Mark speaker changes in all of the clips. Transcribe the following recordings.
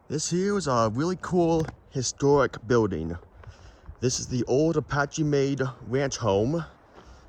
Speaker 1: This here is a really cool historic building. This is the old Apache Maid ranch home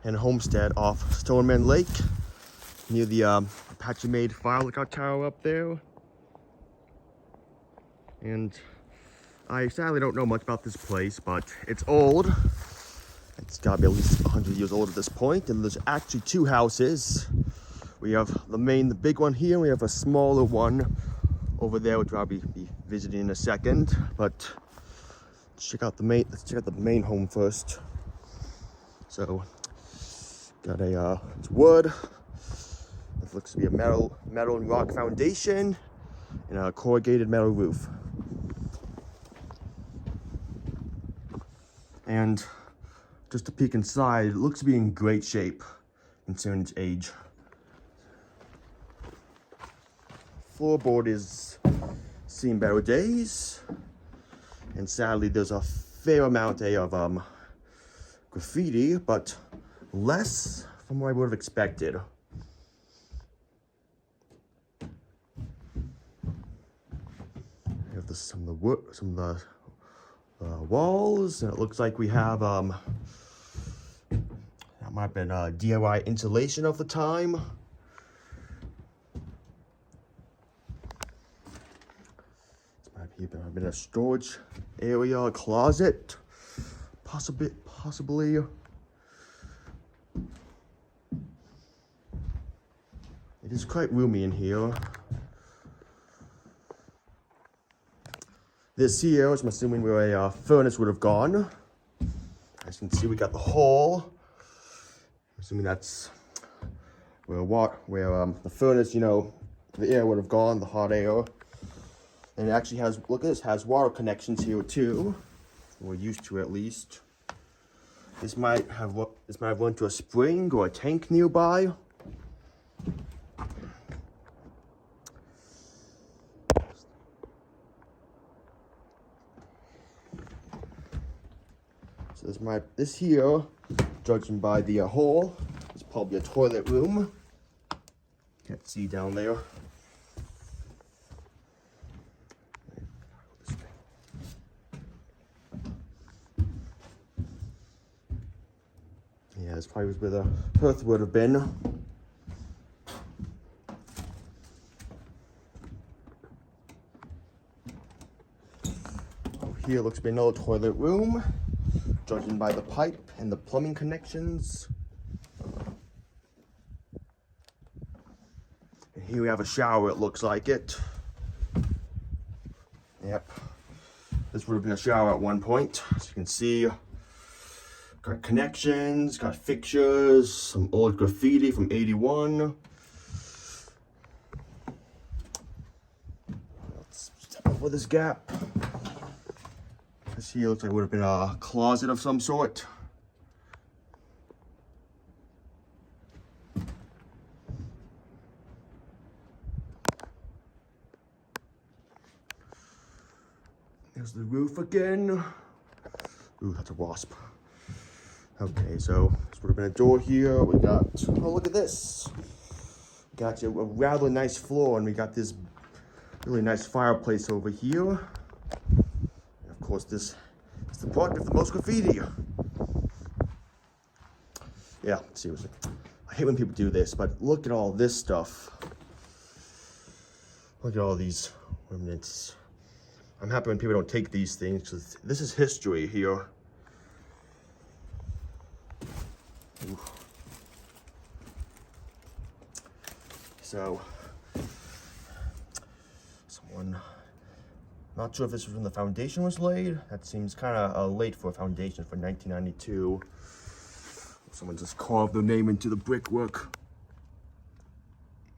Speaker 1: and homestead off Stoneman Lake near the Apache Maid fire lookout tower up there. And I sadly don't know much about this place, but it's old. It's gotta be at least 100 years old at this point. And there's actually two houses. We have the big one here, and we have a smaller one over there, which I'll be visiting in a second. But let's check out the main home first. So, got it's wood. It looks to be a metal and rock foundation and a corrugated metal roof. And just to peek inside, it looks to be in great shape considering its age. Floorboard is seen better days, and sadly there's a fair amount of graffiti, but less from what I would have expected. We have some of the walls, and it looks like we have that might have been DIY insulation of the time. This might have been a storage area, a closet, possibly. It is quite roomy in here. This here, I'm assuming where a furnace would have gone. As you can see, we got the hall. I'm assuming that's where the furnace, the air would have gone, the hot air. And it actually has, look at this, has water connections here too. We're used to, at least. This might have run to a spring or a tank nearby. So this here, judging by the hole, is probably a toilet room. Can't see down there. Yeah, this probably was where the hearth would have been. Over here looks to be another toilet room, judging by the pipe and the plumbing connections. And here we have a shower, it looks like it. Yep. This would have been a shower at one point, as you can see. Got connections, got fixtures, some old graffiti from '81. Let's step over this gap. This here looks like it would have been a closet of some sort. There's the roof again. Ooh, that's a wasp. Okay, so this would have been a door here. We got, oh, look at this. Got a rather nice floor, and we got this really nice fireplace over here. And of course, this is the part with the most graffiti. Yeah, seriously. I hate when people do this, but look at all this stuff. Look at all these remnants. I'm happy when people don't take these things, because this is history here. Ooh. So, not sure if this was when the foundation was laid. That seems kind of late for a foundation for 1992. Someone just carved their name into the brickwork.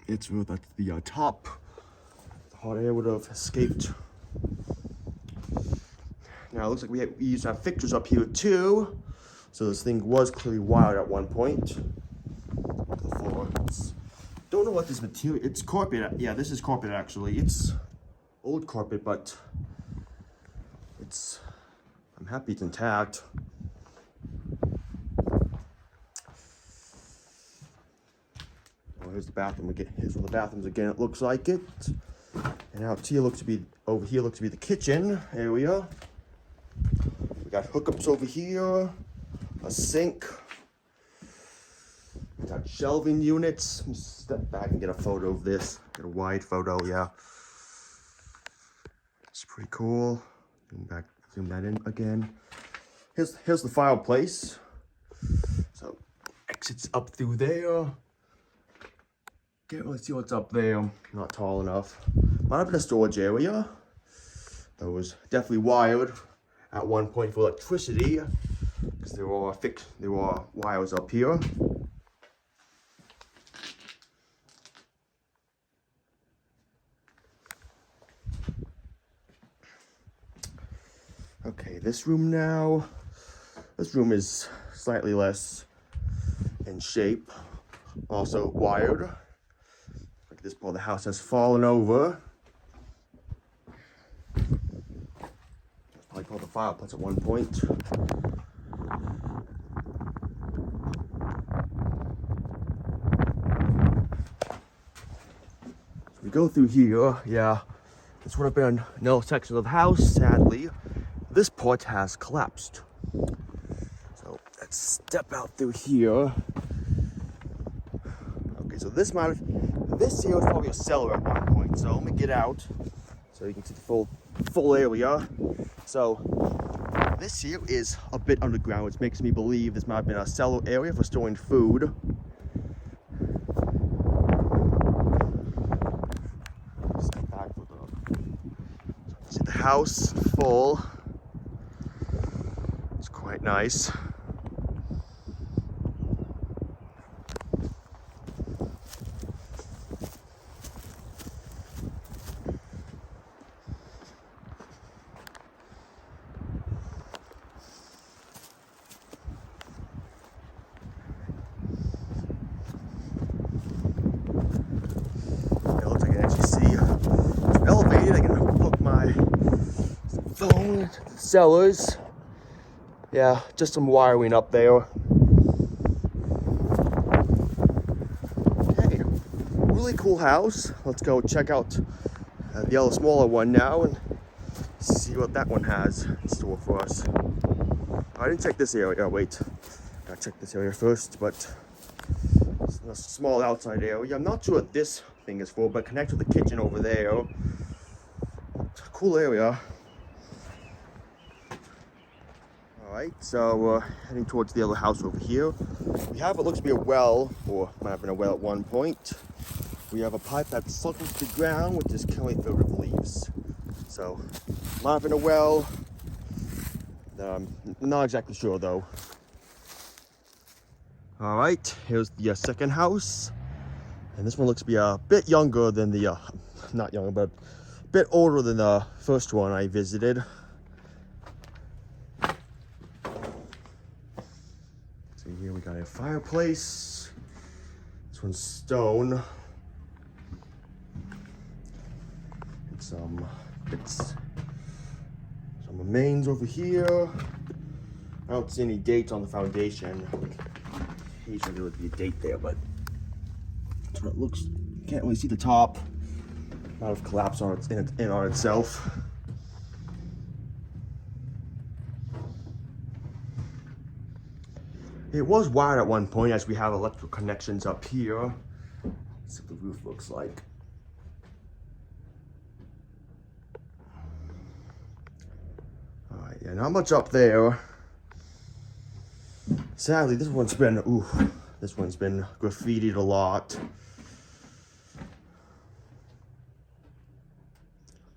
Speaker 1: It's that's the top. The hot air would have escaped. Now it looks like we used to have fixtures up here too. So this thing was clearly wired at one point. The floor. Don't know what this material. It's carpet. Yeah, this is carpet actually. It's old carpet, but I'm happy it's intact. Oh, here's the bathroom again. Here's one of the bathrooms again. It looks like it. And out here looks to be, over here looks to be the kitchen area. We got hookups over here, a sink. We got shelving units. Let me step back and get a photo of this. Get a wide photo, yeah. It's pretty cool. Zoom that in again. Here's the fireplace. So exits up through there. Can't really see what's up there. Not tall enough. Might have been a storage area. That was definitely wired at one point for electricity, because there were wires up here. Okay, this room now. This room is slightly less in shape. Also wired. Like this part of the house has fallen over. Probably called the fireplace at one point. So we go through here, yeah. This would have been another section of the house. Sadly, this part has collapsed. So let's step out through here. Okay, so this here was probably a cellar at one point. So let me get out so you can see the full area. So this here is a bit underground, which makes me believe this might have been a cellar area for storing food. Step back for see the house full. It's quite nice. Elevated, I can hook my phone to the cellars. Yeah, just some wiring up there. Okay, really cool house. Let's go check out the other smaller one now and see what that one has in store for us. I didn't check this area. Oh, wait, gotta check this area first, but it's a small outside area. I'm not sure what this thing is for, but connect with the kitchen over there. Cool area. Alright, so we're heading towards the other house over here. We have what looks to be a well, or might have been a well at one point. We have a pipe that's sunk into the ground, which is currently filled with leaves. So, might have been a well. Not exactly sure though. Alright, here's the second house. And this one looks to be a bit younger than the, not younger, but a bit older than the first one I visited. So here we got a fireplace. This one's stone. And some remains over here. I don't see any dates on the foundation. Usually there would be a date there, but that's what it looks. You can't really see the top. Might have collapsed on itself. It was wired at one point, as we have electrical connections up here. Let's see what the roof looks like. Alright, yeah, not much up there. Sadly, this one's been graffitied a lot.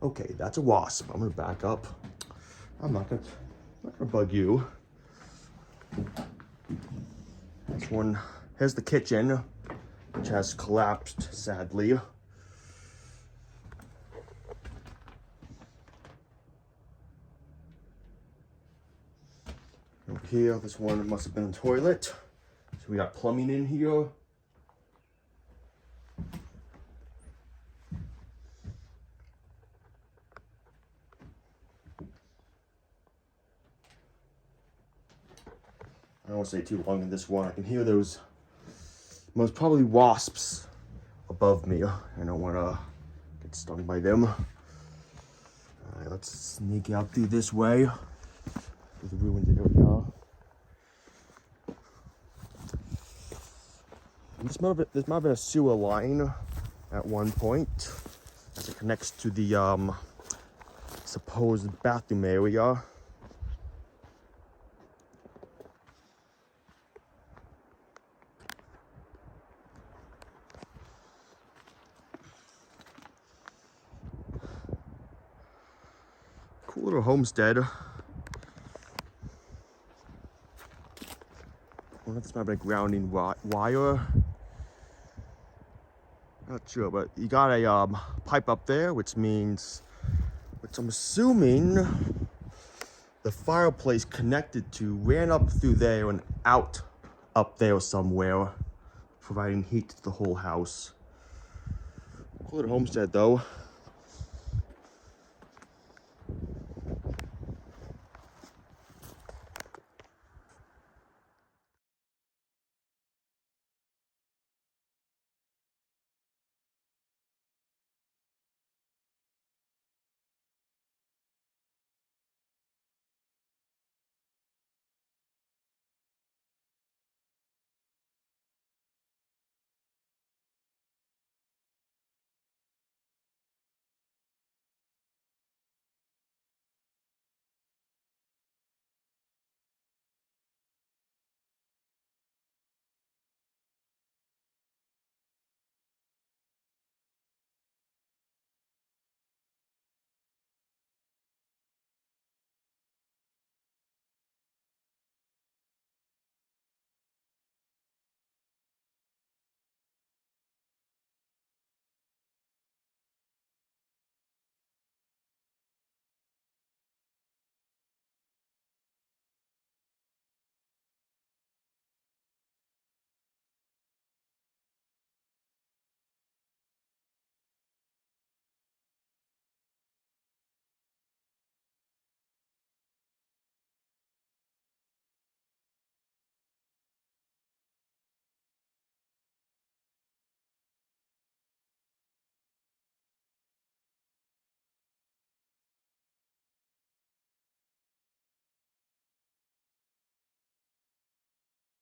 Speaker 1: Okay, that's a wasp. I'm gonna back up. I'm not gonna bug you. This one, here's the kitchen, which has collapsed, sadly. Over here, this one must have been a toilet. So we got plumbing in here. I don't want to stay too long in this one. I can hear those most probably wasps above me. I don't want to get stung by them. All right, let's sneak out through this way. Through the ruined area. This might have been a sewer line at one point, as it connects to the supposed bathroom area. Cool little homestead. I wonder if this might be a grounding wire. Not sure, but you got a pipe up there, which I'm assuming the fireplace connected to ran up through there and out up there somewhere, providing heat to the whole house. Cool little homestead though.